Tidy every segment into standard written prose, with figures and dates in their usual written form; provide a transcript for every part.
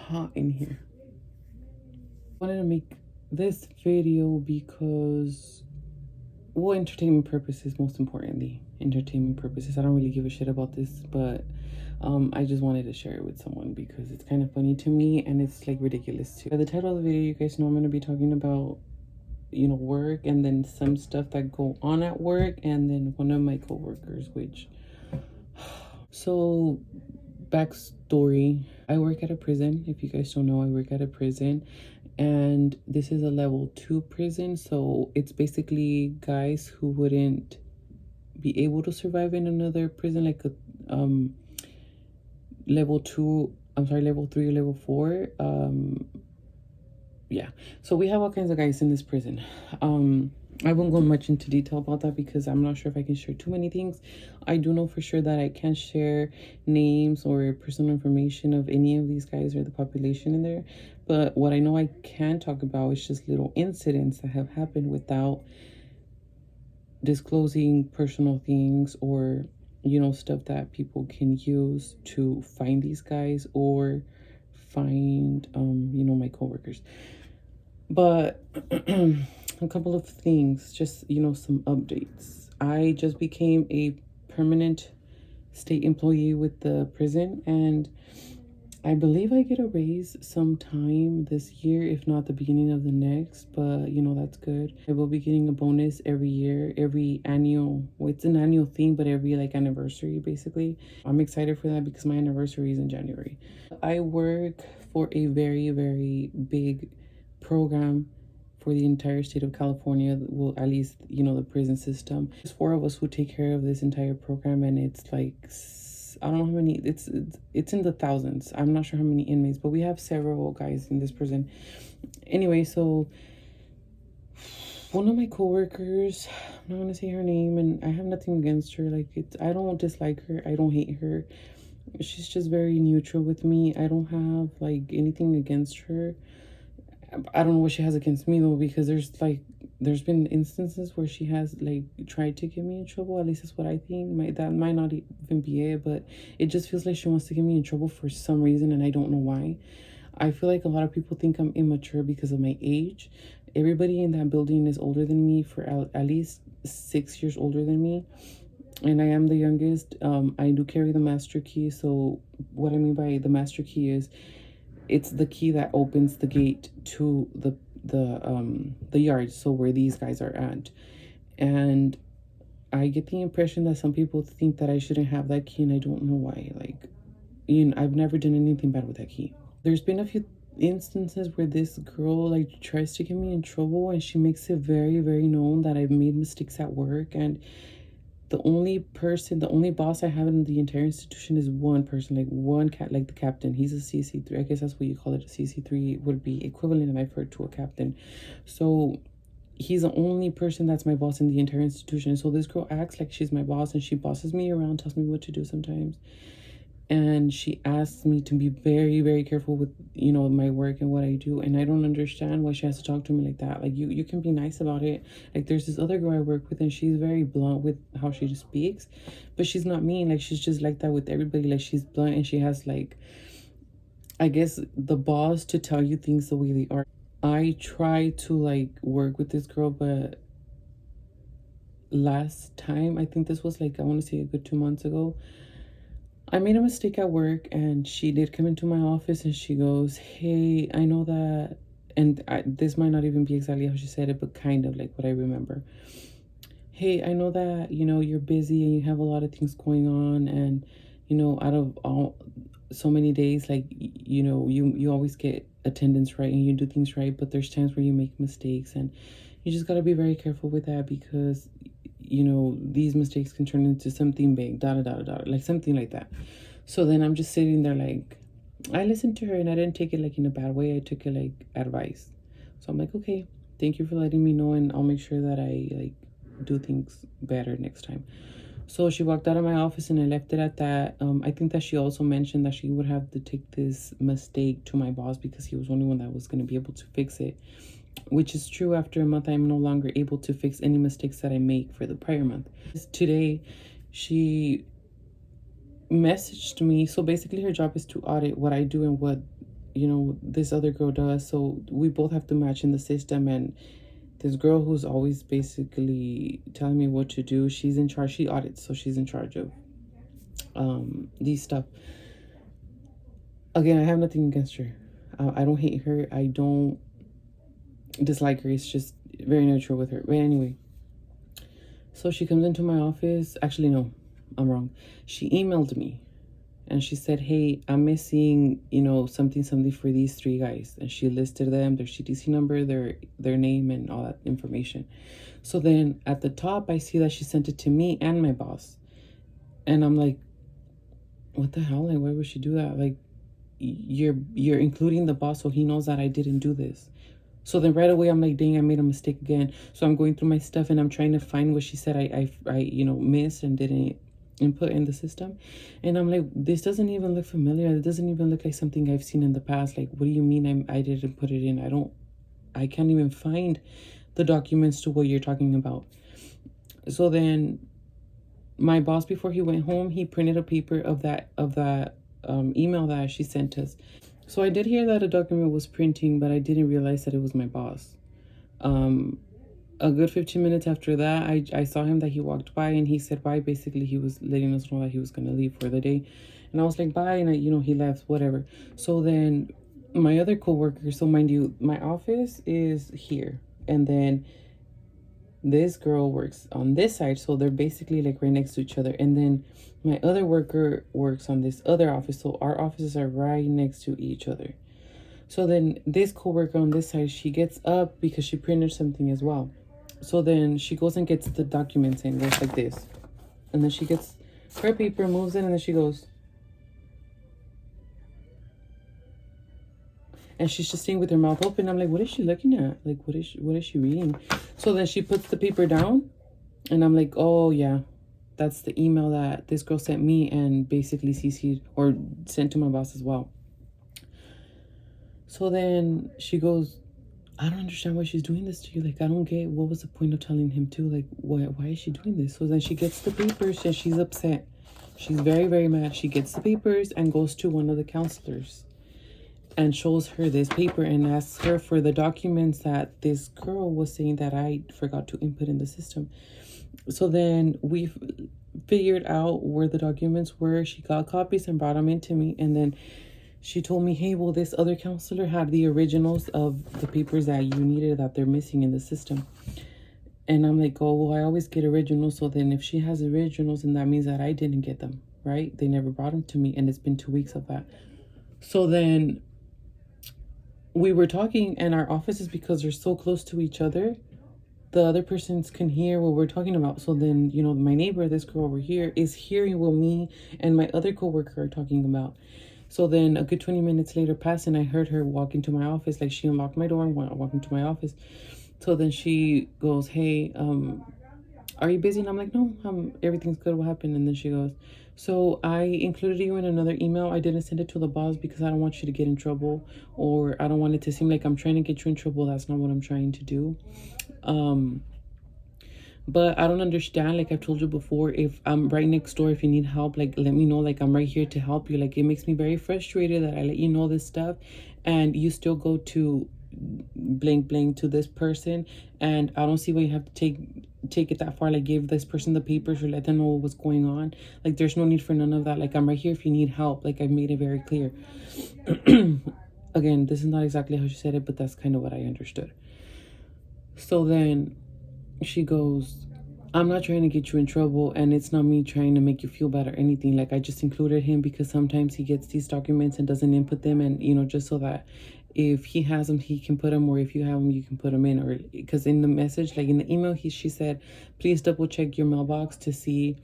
hot in here. I wanted to make this video because, well, entertainment purposes, most importantly. Entertainment purposes. I don't really give a shit about this, but I just wanted to share it with someone because it's kind of funny to me and it's like ridiculous too. By the title of the video, you guys know I'm going to be talking about, you know, work and then some stuff that go on at work and then one of my coworkers, which so backstory, I work at a prison. If you guys don't know, I work at a prison and this is a level 2 prison, so it's basically guys who wouldn't be able to survive in another prison, like a level 2, I'm sorry, level 3 or level 4. Yeah, so we have all kinds of guys in this prison. I won't go much into detail about that because I'm not sure if I can share too many things. I do know for sure that I can't share names or personal information of any of these guys or the population in there. But what I know I can talk about is just little incidents that have happened without disclosing personal things or, you know, stuff that people can use to find these guys or find, you know, my coworkers. But a couple of things, just, you know, some updates. I just became a permanent state employee with the prison, and I believe I get a raise sometime this year, if not the beginning of the next, but you know, that's good. I will be getting a bonus every year, every annual, well, it's an annual thing, but every like anniversary basically. I'm excited for that because my anniversary is in January. I work for a very, very big program for the entire state of California. Well, at least, you know, the prison system. There's 4 of us who take care of this entire program, and it's like, I don't know how many, it's in the thousands. I'm not sure how many inmates, but we have several guys in this prison. Anyway, so one of my coworkers, I'm not gonna say her name, and I have nothing against her. Like, I don't dislike her, I don't hate her. She's just very neutral with me. I don't have like anything against her. I don't know what she has against me though, because there's been instances where she has like tried to get me in trouble. At least that's what I think. That might not even be it, but it just feels like she wants to get me in trouble for some reason, and I don't know why. I feel like a lot of people think I'm immature because of my age. Everybody in that building is older than me, for at least 6 years older than me, and I am the youngest. I do carry the master key. So what I mean by the master key is it's the key that opens the gate to the yard, so where these guys are at. And I get the impression that some people think that I shouldn't have that key, and I don't know why. Like, you know, I've never done anything bad with that key. There's been a few instances where this girl like tries to get me in trouble, and she makes it very, very known that I've made mistakes at work, and the only boss I have in the entire institution is one person, like one cat, like the captain. He's a CC3. I guess that's what you call it. A CC3 would be equivalent, I've heard, to a captain. So he's the only person that's my boss in the entire institution. So this girl acts like she's my boss, and she bosses me around, tells me what to do sometimes. And she asks me to be very, very careful with, you know, my work and what I do. And I don't understand why she has to talk to me like that. Like, you can be nice about it. Like, there's this other girl I work with, and she's very blunt with how she speaks, but she's not mean. Like, she's just like that with everybody. Like, she's blunt, and she has like, I guess, the balls to tell you things the way they are. I try to like work with this girl, but last time, I think this was like, I want to say a good 2 months ago, I made a mistake at work, and she did come into my office, and she goes, hey, I know that, and this might not even be exactly how she said it, but kind of like what I remember. Hey, I know that, you know, you're busy and you have a lot of things going on, and, you know, out of all so many days, like, you know, you always get attendance right and you do things right, but there's times where you make mistakes, and you just got to be very careful with that because, you know, these mistakes can turn into something big, like something like that. So then I'm just sitting there like, I listened to her, and I didn't take it like in a bad way. I took it like advice. So I'm like, okay, thank you for letting me know, and I'll make sure that I like do things better next time. So she walked out of my office, and I left it at that. I think that she also mentioned that she would have to take this mistake to my boss because he was the only one that was going to be able to fix it, which is true. After a month, I'm no longer able to fix any mistakes that I make for the prior month. Today, she messaged me. So basically her job is to audit what I do and what this other girl does. So we both have to match in the system. And this girl who's always basically telling me what to do, she's in charge. She audits, so she's in charge of these stuff. Again, I have nothing against her. I don't hate her. I don't dislike her. It's just very neutral with her. But anyway, so she comes into my office. Actually, no, I'm wrong. She emailed me and she said, hey, I'm missing, something for these 3 guys. And she listed them, their CTC number, their name, and all that information. So then at the top, I see that she sent it to me and my boss. And I'm like, what the hell? Like, why would she do that? Like, you're including the boss so he knows that I didn't do this. So then right away I'm like, dang, I made a mistake again. So I'm going through my stuff and I'm trying to find what she said I missed and didn't input in the system. And I'm like, this doesn't even look familiar. It doesn't even look like something I've seen in the past. Like, what do you mean I didn't put it in? I can't even find the documents to what you're talking about. So then my boss, before he went home, he printed a paper of that email that she sent us. So I did hear that a document was printing, but I didn't realize that it was my boss. A good 15 minutes after that, I saw him that he walked by and he said bye. Basically, he was letting us know that he was going to leave for the day. And I was like, bye. And he left, whatever. So then my other coworker, so mind you, my office is here. And then this girl works on this side, so they're basically like right next to each other. And then my other worker works on this other office, so our offices are right next to each other. So then this coworker on this side, she gets up because she printed something as well. So then she goes and gets the documents and goes like this. And then she gets her paper, moves it, and then she goes. And she's just sitting with her mouth open. I'm like, what is she looking at? Like, what is she reading? So then she puts the paper down. And I'm like, oh, yeah. That's the email that this girl sent me and basically CC'd or sent to my boss as well. So then she goes, I don't understand why she's doing this to you. Like, I don't get, what was the point of telling him to? Like, why is she doing this? So then she gets the papers and she's upset. She's very, very mad. She gets the papers and goes to one of the counselors and shows her this paper and asks her for the documents that this girl was saying that I forgot to input in the system. So then we figured out where the documents were. She got copies and brought them into me. And then she told me, hey, well, this other counselor had the originals of the papers that you needed that they're missing in the system. And I'm like, oh, well, I always get originals. So then if she has originals, then that means that I didn't get them, right? They never brought them to me. And it's been 2 weeks of that. So then we were talking, and our offices, because they're so close to each other, the other persons can hear what we're talking about. So then, my neighbor, this girl over here, is hearing what me and my other coworker are talking about. So then a good 20 minutes later passed, and I heard her walk into my office. Like, she unlocked my door and walked into my office. So then she goes, hey, are you busy? And I'm like, no, everything's good. What happened? And then she goes, so I included you in another email. I didn't send it to the boss because I don't want you to get in trouble, or I don't want it to seem like I'm trying to get you in trouble. That's not what I'm trying to do. But I don't understand. Like I've told you before, if I'm right next door, if you need help, like let me know. Like I'm right here to help you. Like it makes me very frustrated that I let you know this stuff and you still go to blank to this person, and I don't see why you have to take it that far. Like give this person the papers or let them know what's going on. Like there's no need for none of that. Like I'm right here if you need help. Like I've made it very clear. Again, this is not exactly how she said it, but that's kind of what I understood. So then she goes, I'm not trying to get you in trouble, and it's not me trying to make you feel bad or anything. Like I just included him because sometimes he gets these documents and doesn't input them, and just so that if he has them, he can put them, or if you have them, you can put them in. Or because in the message, like in the email, she said, please double check your mailbox to see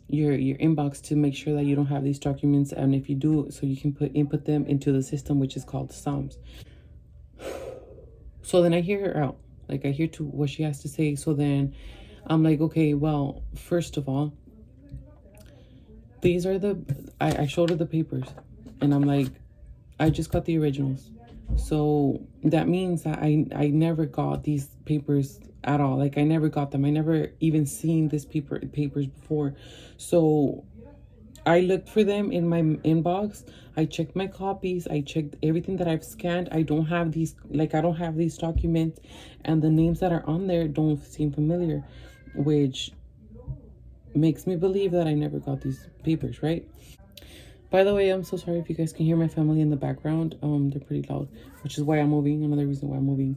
your inbox to make sure that you don't have these documents, and if you do, so you can input them into the system, which is called Psalms. So then I hear her out. Like I hear to what she has to say. So then I'm like, okay, well, first of all, these are I showed her the papers, and I'm like, I just got the originals. So that means that I never got these papers at all. Like I never got them. I never even seen this papers before. So I looked for them in my inbox. I checked my copies. I checked everything that I've scanned. I don't have these, like, I don't have these documents, and the names that are on there don't seem familiar, which makes me believe that I never got these papers, right? By the way, I'm so sorry if you guys can hear my family in the background. They're pretty loud, which is why I'm moving. Another reason why I'm moving.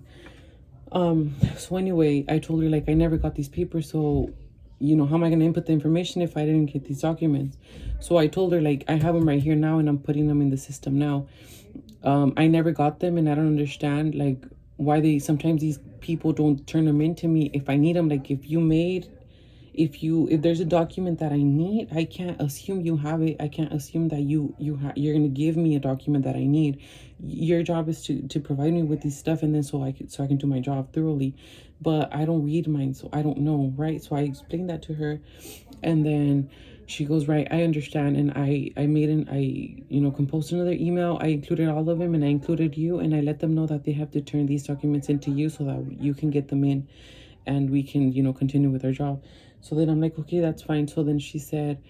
So anyway, I told her, like, I never got these papers, so how am I going to input the information if I didn't get these documents? So I told her, like, I have them right here now and I'm putting them in the system now. I never got them, and I don't understand, like, why sometimes these people don't turn them in to me if I need them. Like, if there's a document that I need, I can't assume you have it. I can't assume that you're gonna give me a document that I need. Your job is to provide me with this stuff, and then so I can do my job thoroughly. But I don't read mine, so I don't know, right? So I explained that to her, and then she goes, right, I understand. And I composed another email. I included all of them, and I included you, and I let them know that they have to turn these documents into you so that you can get them in and we can, continue with our job. So then I'm like, okay, that's fine. So then she said,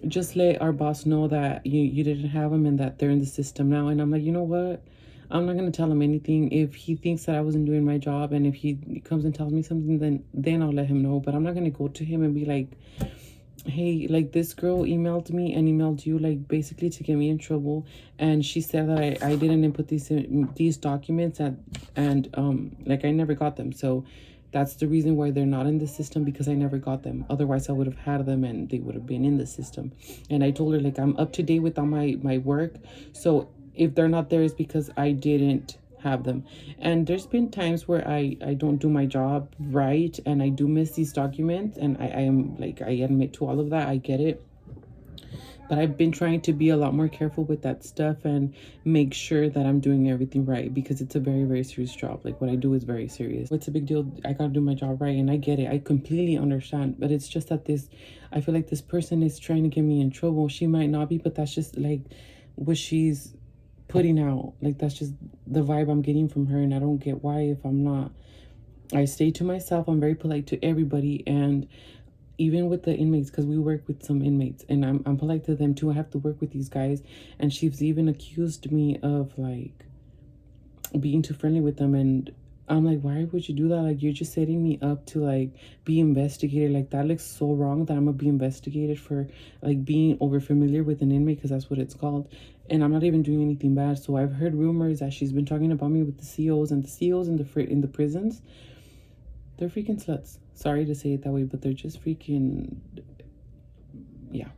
just let our boss know that you didn't have them and that they're in the system now. And I'm like, you know what? I'm not going to tell him anything. If he thinks that I wasn't doing my job, and if he comes and tells me something, then I'll let him know. But I'm not going to go to him and be like, hey, like, this girl emailed me and emailed you, like, basically to get me in trouble. And she said that I didn't input these documents, and like, I never got them. So that's the reason why they're not in the system, because I never got them. Otherwise, I would have had them and they would have been in the system. And I told her, like, I'm up to date with all my work. So if they're not there, it's because I didn't have them. And there's been times where I don't do my job right, and I do miss these documents. And I am, like, I admit to all of that. I get it. But I've been trying to be a lot more careful with that stuff and make sure that I'm doing everything right, because it's a very, very serious job. Like, what I do is very serious. It's a big deal. I gotta do my job right, and I get it. I completely understand. But it's just that I feel like this person is trying to get me in trouble. She might not be, but that's just, like, what she's putting out. Like, that's just the vibe I'm getting from her, and I don't get why. If I'm not, I stay to myself. I'm very polite to everybody, and even with the inmates, because we work with some inmates, and I'm polite to them too. I have to work with these guys, and she's even accused me of, like, being too friendly with them. And I'm like, why would you do that? Like, you're just setting me up to, like, be investigated. Like, that looks so wrong that I'm gonna be investigated for, like, being over familiar with an inmate, because that's what it's called. And I'm not even doing anything bad. So I've heard rumors that she's been talking about me with the COs, and the COs in the prisons, they're freaking sluts. Sorry to say it that way, but they're just freaking, yeah.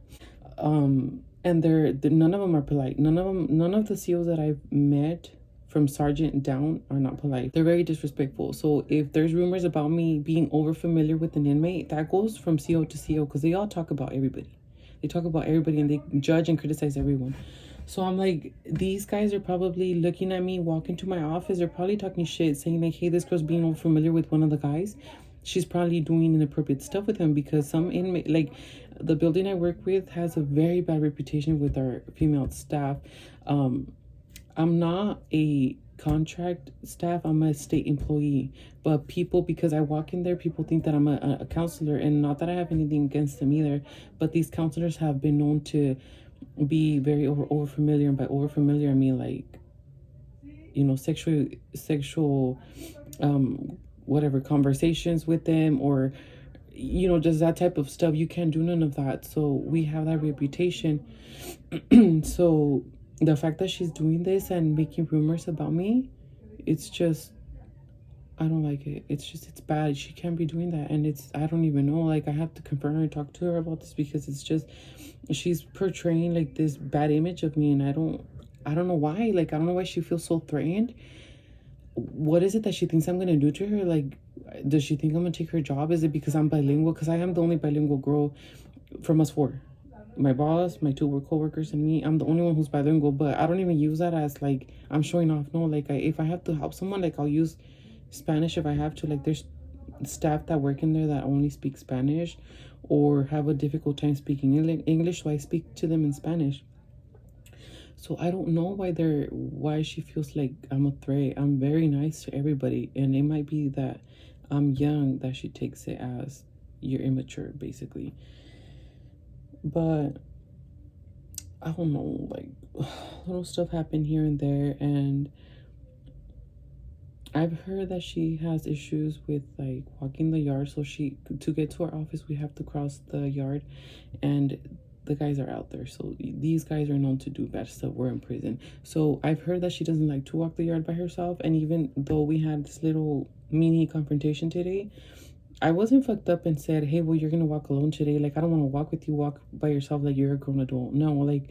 And they're none of them are polite. None of the COs that I've met from sergeant down are not polite. They're very disrespectful. So if there's rumors about me being over familiar with an inmate, that goes from CO to CO, because they all talk about everybody. They talk about everybody, and they judge and criticize everyone. So I'm like, these guys are probably looking at me walk into my office. They're probably talking shit, saying, like, hey, this girl's being over familiar with one of the guys. She's probably doing inappropriate stuff with him, because some inmate, like, the building I work with has a very bad reputation with our female staff. I'm not a contract staff, I'm a state employee, but people, because I walk in there, people think that I'm a counselor, and not that I have anything against them either, but these counselors have been known to be very over familiar. And by over familiar, I mean, like, sexual whatever, conversations with them, or just that type of stuff. You can't do none of that. So we have that reputation. So the fact that she's doing this and making rumors about me, it's just, I don't like it. It's bad. She can't be doing that. And I don't even know, like, I have to confront her and talk to her about this, because it's just, she's portraying, like, this bad image of me, and I don't know why. Like, I don't know why she feels so threatened. What is it that she thinks I'm gonna do to her? Like, does she think I'm gonna take her job? Is it because I'm bilingual? Because I am the only bilingual girl from us four. My boss, my two co-workers, and me. I'm the only one who's bilingual, but I don't even use that as, like, I'm showing off. No, like, if I have to help someone, like, I'll use Spanish if I have to. Like, there's staff that work in there that only speak Spanish or have a difficult time speaking English, so I speak to them in Spanish. So I don't know why she feels like I'm a threat. I'm very nice to everybody, and it might be that I'm young that she takes it as you're immature, basically. But I don't know, like little stuff happen here and there. And I've heard that she has issues with like walking the yard. So she, to get to our office, we have to cross the yard, and the guys are out there. So these guys are known to do bad stuff. We're in prison. So I've heard that she doesn't like to walk the yard by herself. And even though we had this little mini confrontation today, I wasn't fucked up and said, hey, well, you're gonna walk alone today. Like, I don't want to walk with you. Walk by yourself like you're a grown adult. No, like,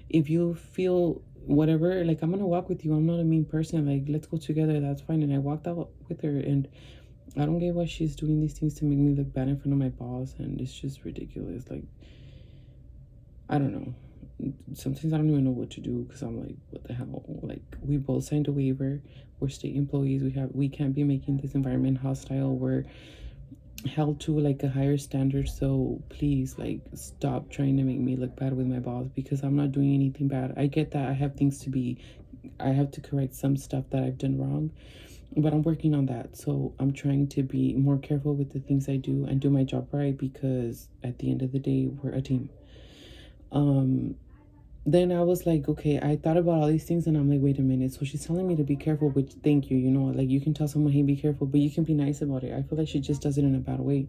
if you feel whatever, like, I'm gonna walk with you. I'm not a mean person. Like, let's go together. That's fine. And I walked out with her, and I don't get why she's doing these things to make me look bad in front of my boss. And it's just ridiculous. Like, I don't know. Sometimes I don't even know what to do, because I'm like, what the hell? Like, we both signed a waiver. We're state employees. We can't be making this environment hostile. We're held to like a higher standard. So please, like, stop trying to make me look bad with my boss, because I'm not doing anything bad. I get that I have to correct some stuff that I've done wrong, but I'm working on that. So I'm trying to be more careful with the things I do and do my job right, because at the end of the day, we're a team. Then I was like, okay, I thought about all these things, and I'm like, wait a minute. So she's telling me to be careful, which, thank you. You know, like, you can tell someone, hey, be careful, but you can be nice about it. I feel like she just does it in a bad way.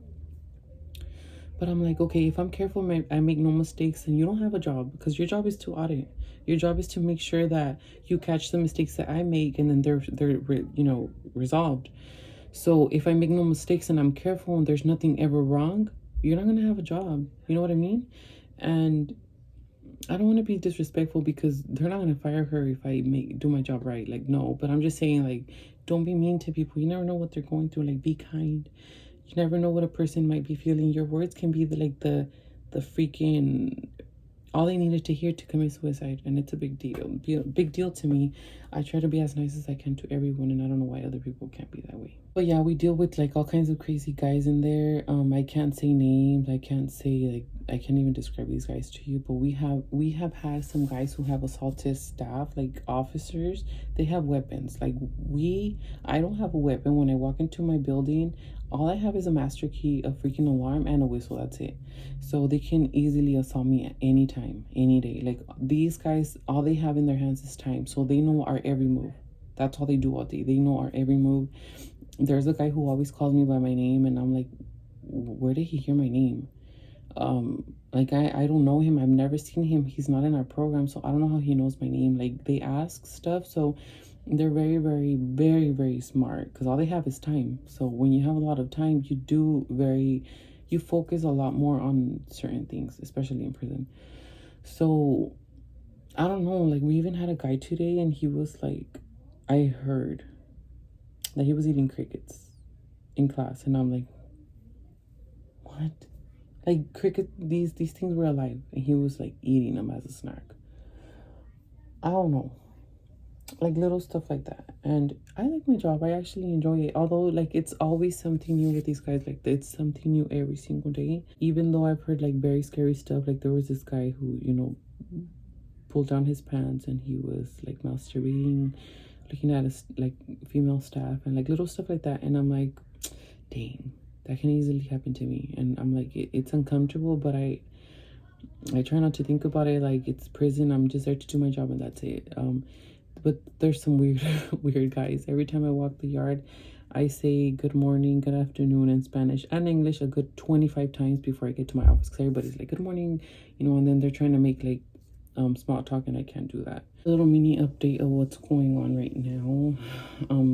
But I'm like, okay, if I'm careful, I make no mistakes, and you don't have a job, because your job is to audit. Your job is to make sure that you catch the mistakes that I make, and then they're resolved. So if I make no mistakes and I'm careful and there's nothing ever wrong, you're not gonna have a job. You know what I mean? And I don't want to be disrespectful, because they're not gonna fire her if I do my job right. Like, no, but I'm just saying, like, don't be mean to people. You never know what they're going through. Like, be kind. You never know what a person might be feeling. Your words can be the freaking all they needed to hear to commit suicide, and it's a big deal to me. I try to be as nice as I can to everyone, and I don't know why other people can't be that way. But yeah, we deal with like all kinds of crazy guys in there. I can't say names. I can't say, like, I can't even describe these guys to you, but we have had some guys who have assaulted staff, like officers. They have weapons. Like, I don't have a weapon. When I walk into my building, all I have is a master key, a freaking alarm, and a whistle. That's it. So they can easily assault me at any time, any day. Like, these guys, all they have in their hands is time. So they know our every move. That's all they do all day. They know our every move. There's a guy who always calls me by my name, and I'm like, where did he hear my name? Like, I don't know him. I've never seen him. He's not in our program, so I don't know how he knows my name. Like, they ask stuff, so they're very, very, very, very smart, because all they have is time. So when you have a lot of time, you focus a lot more on certain things, especially in prison. So I don't know, like, we even had a guy today, and he was like, I heard that he was eating crickets in class, and I'm like, what? Like, cricket, these things were alive, and he was like eating them as a snack. I don't know, like, little stuff like that. And I like my job. I actually enjoy it, although, like, it's always something new with these guys. Like, it's something new every single day. Even though I've heard like very scary stuff, like there was this guy who, pulled down his pants, and he was like masturbating, looking at his like female staff, and like little stuff like that. And I'm like, dang, that can easily happen to me. And I'm like, it's uncomfortable, but I try not to think about it. Like, it's prison. I'm just there to do my job, and that's it. But there's some weird guys. Every time I walk the yard, I say good morning, good afternoon in Spanish and English a good 25 times before I get to my office, because everybody's like, good morning, and then they're trying to make like small talk, and I can't do that. A little mini update of what's going on right now.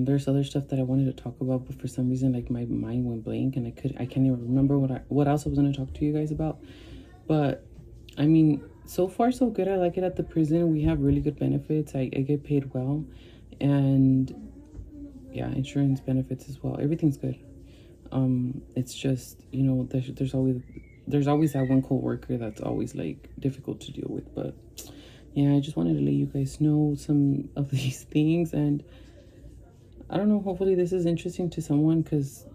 There's other stuff that I wanted to talk about, but for some reason, like, my mind went blank, and I can't even remember what else I was going to talk to you guys about. But I mean, so far so good. I like it at the prison. We have really good benefits. I get paid well, and yeah, insurance benefits as well. Everything's good. It's just, there's always that one coworker that's always like difficult to deal with. But yeah, I just wanted to let you guys know some of these things, and I don't know, hopefully this is interesting to someone, because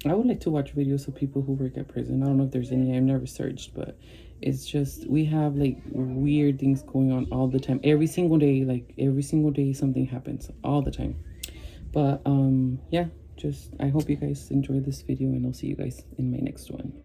I would like to watch videos of people who work at prison. I don't know if there's any. I've never searched, but it's just, we have like weird things going on all the time. Every single day something happens all the time. But yeah, I hope you guys enjoy this video, and I'll see you guys in my next one.